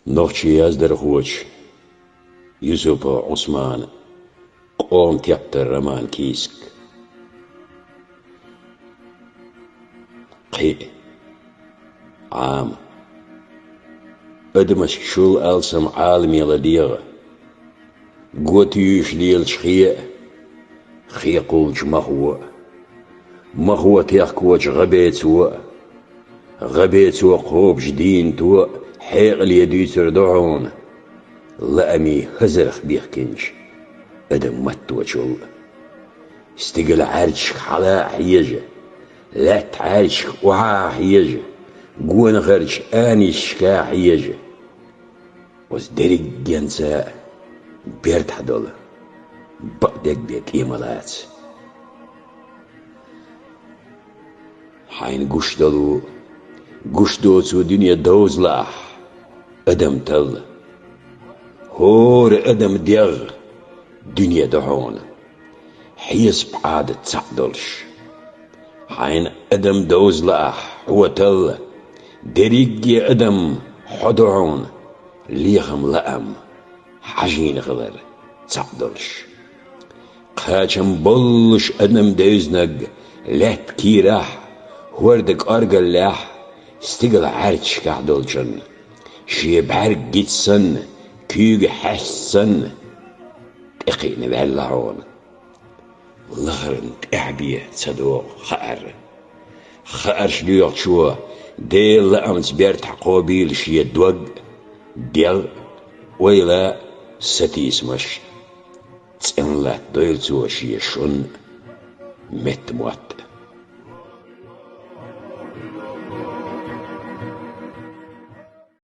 نوخشي يازدر خوش يوسف عثمان قوم تيبتر رمان كيسك قي عام ادمش شول ألسم عالمي لديغ قوت يشليل شخيء خيقوج مهو تيخكوج غبيت قوب جدين تو حيق اليدي تردعون لأمي هزرخ بيخكنش ادم متو شول استقل عرشك حلا حيجة لا تعرشك وعا حيجة قوان غرش آني شكا حيجة وزدرق جنسا بيرت حدول بقدك بيك إيمالات حين قش دوتو دنيا دوزلاح ادم تل هور ادم ديغ دنيا دعون حيس بعاد تعدلش حين ادم دوزلاح هو تل دريقي ادم حدعون ليخم لأم حجين غلر تعدلش قاچم بلش ادم دوزنق لات كيراح وردك أرجل لاح استقل عرش كعدلشن شي بعرق جيتسن كيوج حسن تقين بعلعون لغرنت اعبيه صدوق خأر شليوغ شو ديل لأمس بيرت حقوبيل شي الدوق ديل ويلا ستيس مش تسألت دويلتو شي شن مت موت